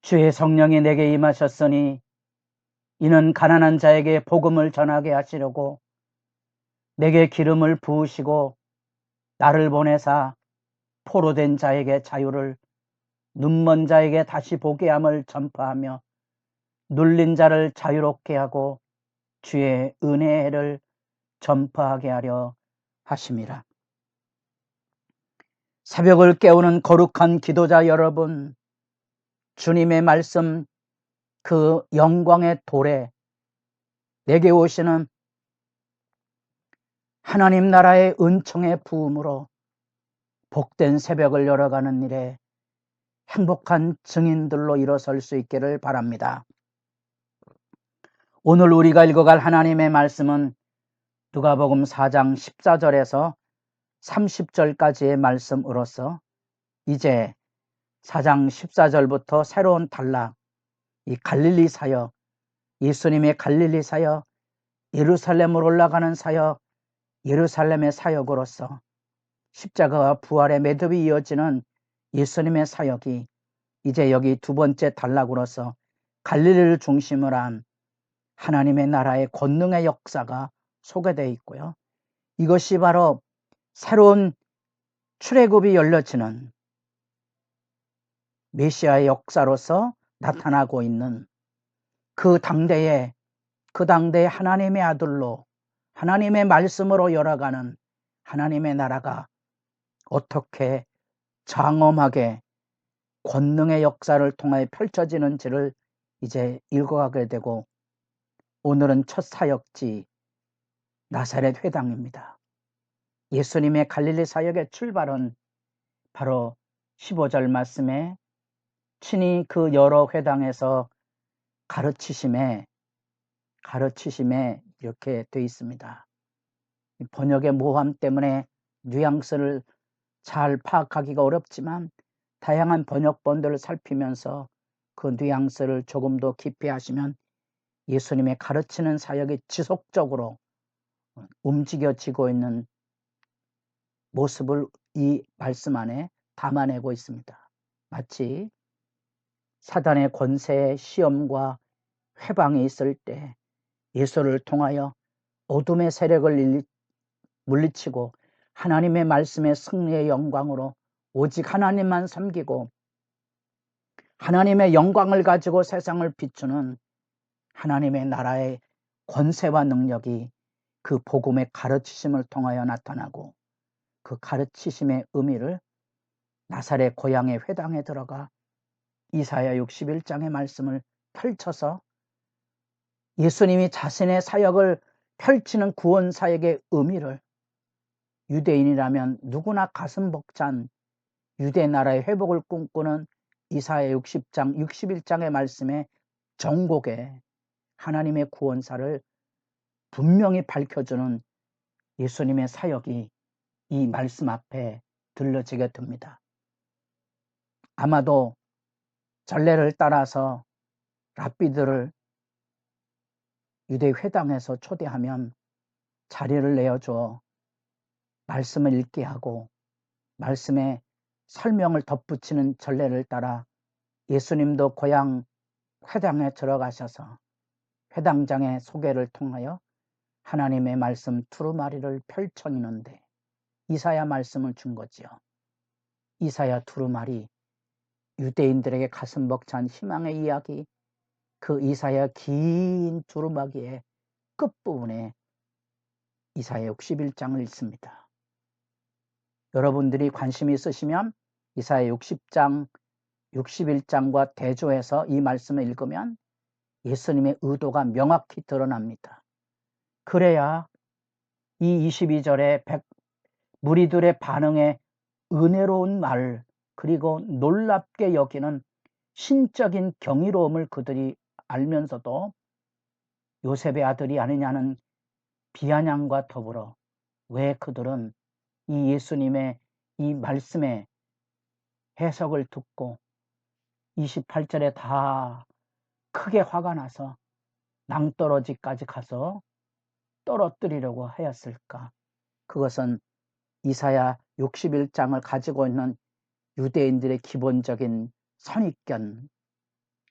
주의 성령이 내게 임하셨으니 이는 가난한 자에게 복음을 전하게 하시려고 내게 기름을 부으시고 나를 보내사 포로된 자에게 자유를, 눈먼 자에게 다시 보게 함을 전파하며 눌린 자를 자유롭게 하고 주의 은혜를 전파하게 하려 하심이라. 새벽을 깨우는 거룩한 기도자 여러분, 주님의 말씀 그 영광의 돌에 내게 오시는 하나님 나라의 은총의 부음으로 복된 새벽을 열어가는 일에 행복한 증인들로 일어설 수 있기를 바랍니다. 오늘 우리가 읽어갈 하나님의 말씀은 누가복음 4장 14절에서 30절까지의 말씀으로서 이제 4장 14절부터 새로운 단락, 이 갈릴리 사역, 예수님의 갈릴리 사역, 예루살렘으로 올라가는 사역, 예루살렘의 사역으로서 십자가와 부활의 매듭이 이어지는 예수님의 사역이 이제 여기 두 번째 단락으로서 갈릴리를 중심으로 한 하나님의 나라의 권능의 역사가 소개되어 있고요. 이것이 바로 새로운 출애굽이 열려지는 메시아의 역사로서 나타나고 있는 그 당대에 하나님의 아들로 하나님의 말씀으로 열어가는 하나님의 나라가 어떻게 장엄하게 권능의 역사를 통해 펼쳐지는지를 이제 읽어가게 되고, 오늘은 첫 사역지 나사렛 회당입니다. 예수님의 갈릴리 사역의 출발은 바로 15절 말씀에 친히 그 여러 회당에서 가르치심에 이렇게 되어 있습니다. 번역의 모호함 때문에 뉘앙스를 잘 파악하기가 어렵지만 다양한 번역본들을 살피면서 그 뉘앙스를 조금 더 깊이 하시면 예수님의 가르치는 사역이 지속적으로 움직여지고 있는 모습을 이 말씀 안에 담아내고 있습니다. 마치 사단의 권세의 시험과 회방이 있을 때 예수를 통하여 어둠의 세력을 물리치고 하나님의 말씀의 승리의 영광으로 오직 하나님만 섬기고 하나님의 영광을 가지고 세상을 비추는 하나님의 나라의 권세와 능력이 그 복음의 가르치심을 통하여 나타나고, 그 가르치심의 의미를 나사렛 고향의 회당에 들어가 이사야 61장의 말씀을 펼쳐서 예수님이 자신의 사역을 펼치는 구원 사역의 의미를 유대인이라면 누구나 가슴 벅찬 유대 나라의 회복을 꿈꾸는 이사야 60장, 61장의 말씀의 정곡에 하나님의 구원사를 분명히 밝혀주는 예수님의 사역이 이 말씀 앞에 들려지게 됩니다. 아마도 전례를 따라서 랍비들을 유대 회당에서 초대하면 자리를 내어줘 말씀을 읽게 하고 말씀에 설명을 덧붙이는 전례를 따라 예수님도 고향 회당에 들어가셔서 회당장의 소개를 통하여 하나님의 말씀 두루마리를 펼쳐있는데 이사야 말씀을 준 거지요. 이사야 두루마리, 유대인들에게 가슴 벅찬 희망의 이야기, 그 이사야 긴 두루마기의 끝부분에 이사야 61장을 읽습니다. 여러분들이 관심이 있으시면 이사야 60장, 61장과 대조해서 이 말씀을 읽으면 예수님의 의도가 명확히 드러납니다. 그래야 이 22절의 무리들의 반응에 은혜로운 말, 그리고 놀랍게 여기는 신적인 경이로움을 그들이 알면서도 요셉의 아들이 아니냐는 비아냥과 더불어 왜 그들은 이 예수님의 이 말씀의 해석을 듣고 28절에 다 크게 화가 나서 낭떠러지까지 가서 떨어뜨리려고 하였을까? 그것은 이사야 61장을 가지고 있는 유대인들의 기본적인 선입견,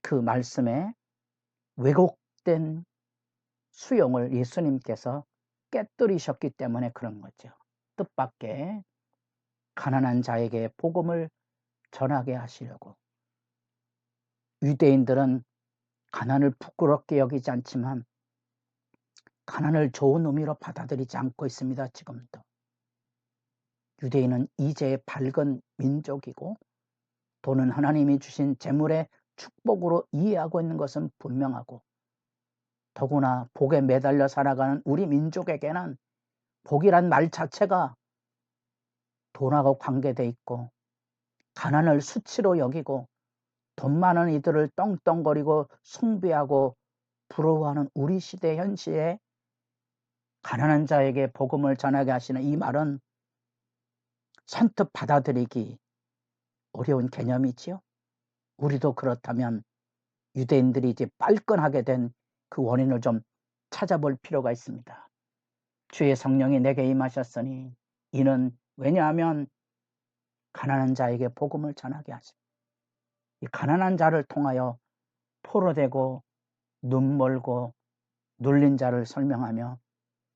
그 말씀에 왜곡된 수용을 예수님께서 깨뜨리셨기 때문에 그런 거죠. 뜻밖의 가난한 자에게 복음을 전하게 하시려고. 유대인들은 가난을 부끄럽게 여기지 않지만 가난을 좋은 의미로 받아들이지 않고 있습니다. 지금도. 유대인은 이제의 밝은 민족이고 돈은 하나님이 주신 재물의 축복으로 이해하고 있는 것은 분명하고, 더구나 복에 매달려 살아가는 우리 민족에게는 복이란 말 자체가 돈하고 관계돼 있고, 가난을 수치로 여기고 돈 많은 이들을 떵떵거리고 숭배하고 부러워하는 우리 시대 현시에 가난한 자에게 복음을 전하게 하시는 이 말은 선뜻 받아들이기 어려운 개념이지요. 우리도 그렇다면 유대인들이 이제 빨끈하게 된 그 원인을 좀 찾아볼 필요가 있습니다. 주의 성령이 내게 임하셨으니 이는 왜냐하면 가난한 자에게 복음을 전하게 하십니다. 이 가난한 자를 통하여 포로되고 눈멀고 눌린 자를 설명하며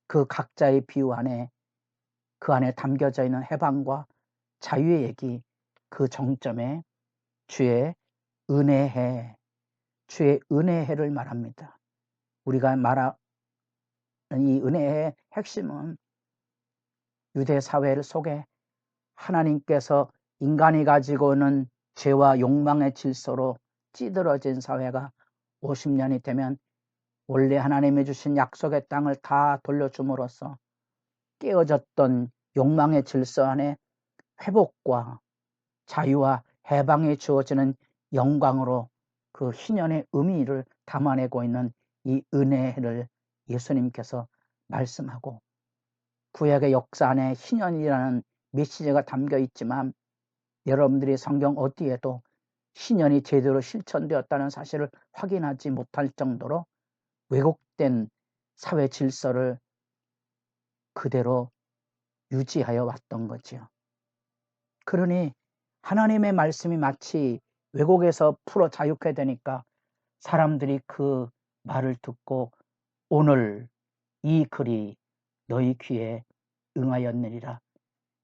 그 각자의 비유 안에 그 안에 담겨져 있는 해방과 자유의 얘기, 그 정점에 주의 은혜해, 주의 은혜해를 말합니다. 우리가 말하는 이 은혜의 핵심은 유대 사회 속에 하나님께서 인간이 가지고 있는 죄와 욕망의 질서로 찌들어진 사회가 50년이 되면 원래 하나님이 주신 약속의 땅을 다 돌려줌으로써 깨어졌던 욕망의 질서 안에 회복과 자유와 해방이 주어지는 영광으로 그 희년의 의미를 담아내고 있는 이 은혜를 예수님께서 말씀하고, 구약의 역사 안에 희년이라는 메시지가 담겨 있지만 여러분들이 성경 어디에도 희년이 제대로 실천되었다는 사실을 확인하지 못할 정도로 왜곡된 사회 질서를 그대로 유지하여 왔던 거지요. 그러니 하나님의 말씀이 마치 왜곡에서 풀어 자유케 되니까 사람들이 그 말을 듣고 오늘 이 글이 너희 귀에 응하였느니라.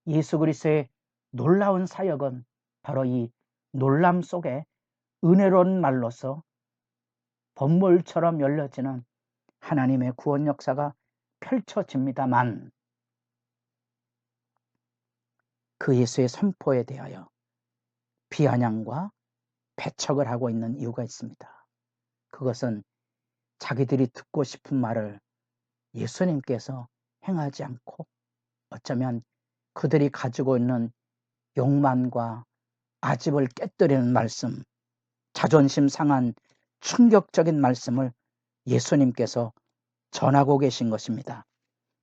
예수 그리스도의 놀라운 사역은 바로 이 놀람 속에 은혜로운 말로서 번물처럼 열려지는 하나님의 구원 역사가 펼쳐집니다만, 그 예수의 선포에 대하여 비아냥과 배척을 하고 있는 이유가 있습니다. 그것은 자기들이 듣고 싶은 말을 예수님께서 행하지 않고 어쩌면 그들이 가지고 있는 욕망과 아집을 깨뜨리는 말씀, 자존심 상한 충격적인 말씀을 예수님께서 전하고 계신 것입니다.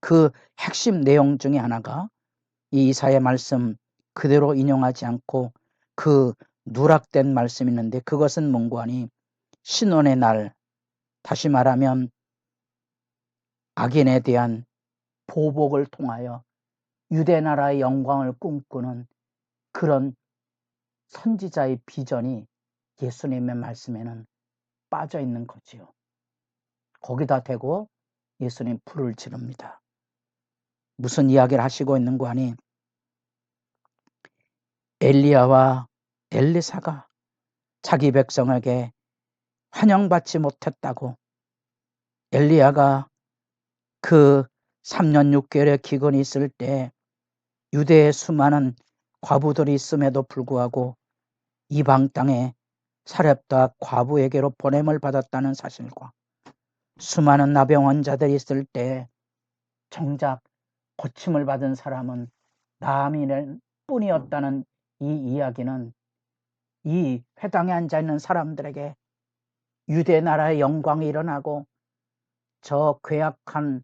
그 핵심 내용 중에 하나가 이 이사야 말씀 그대로 인용하지 않고 그 누락된 말씀이 있는데, 그것은 뭔고 하니 신원의 날, 다시 말하면 악인에 대한 보복을 통하여 유대 나라의 영광을 꿈꾸는 그런 선지자의 비전이 예수님의 말씀에는 빠져 있는 거지요. 거기다 대고 예수님 불을 지릅니다. 무슨 이야기를 하시고 있는 거 아니? 엘리야와 엘리사가 자기 백성에게 환영받지 못했다고, 엘리야가 그 3년 6개월의 기근이 있을 때 유대에 수많은 과부들이 있음에도 불구하고 이방 땅에 사렙다 과부에게로 보냄을 받았다는 사실과 수많은 나병 환자들이 있을 때 정작 고침을 받은 사람은 나아민 뿐이었다는 이 이야기는 이 회당에 앉아있는 사람들에게 유대 나라의 영광이 일어나고 저 괴악한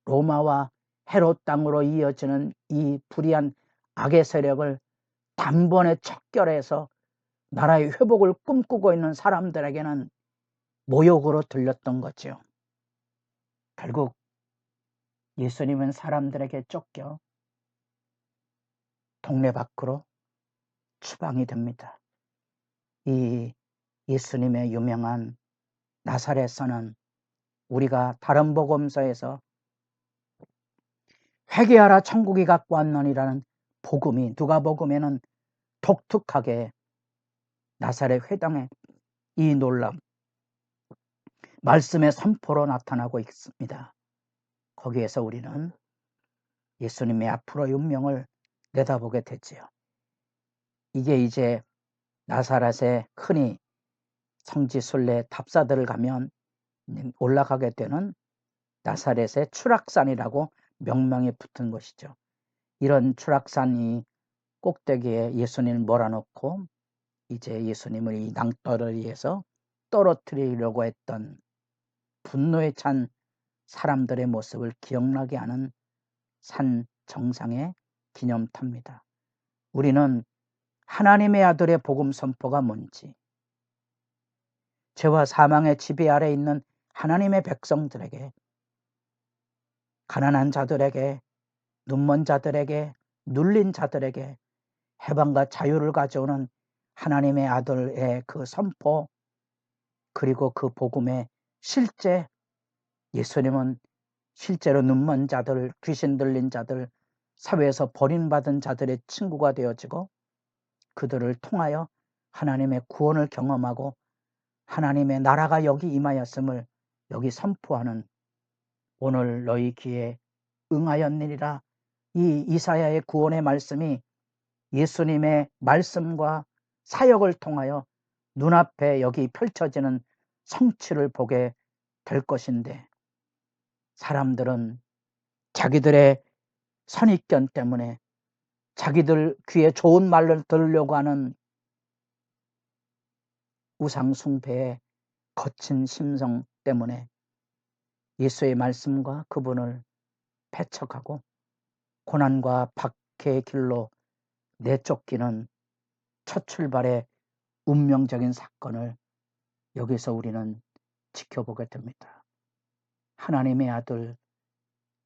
로마와 헤롯 땅으로 이어지는 이 불의한 악의 세력을 단번에 척결해서 나라의 회복을 꿈꾸고 있는 사람들에게는 모욕으로 들렸던 거죠. 결국 예수님은 사람들에게 쫓겨 동네 밖으로 추방이 됩니다. 이 예수님의 유명한 나사렛서는 우리가 다른 복음서에서 회개하라 천국이 갖고 왔느니라는 복음이 누가복음에는 독특하게 나사렛 회당의 이 놀람 말씀의 선포로 나타나고 있습니다. 거기에서 우리는 예수님의 앞으로의 운명을 내다보게 되지요. 이게 이제 나사렛에 흔히 성지순례 답사들을 가면 올라가게 되는 나사렛의 추락산이라고 명명이 붙은 것이죠. 이런 추락산이 꼭대기에 예수님을 몰아넣고 이제 예수님을 이 낭떠러리에서 떨어뜨리려고 했던 분노에 찬 사람들의 모습을 기억나게 하는 산 정상의 기념탑입니다. 우리는 하나님의 아들의 복음 선포가 뭔지, 죄와 사망의 지배 아래 있는 하나님의 백성들에게, 가난한 자들에게, 눈먼 자들에게, 눌린 자들에게 해방과 자유를 가져오는 하나님의 아들의 그 선포, 그리고 그 복음의 실제, 예수님은 실제로 눈먼 자들, 귀신 들린 자들, 사회에서 버림받은 자들의 친구가 되어지고 그들을 통하여 하나님의 구원을 경험하고 하나님의 나라가 여기 임하였음을 여기 선포하는 오늘 너희 귀에 응하였느니라. 이 이사야의 구원의 말씀이 예수님의 말씀과 사역을 통하여 눈앞에 여기 펼쳐지는 성취를 보게 될 것인데, 사람들은 자기들의 선입견 때문에 자기들 귀에 좋은 말을 들으려고 하는 우상숭배의 거친 심성 때문에 예수의 말씀과 그분을 배척하고 고난과 박해의 길로 내쫓기는 첫 출발의 운명적인 사건을 여기서 우리는 지켜보게 됩니다. 하나님의 아들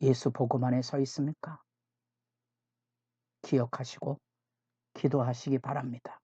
예수 복음 안에 서 있습니까? 기억하시고 기도하시기 바랍니다.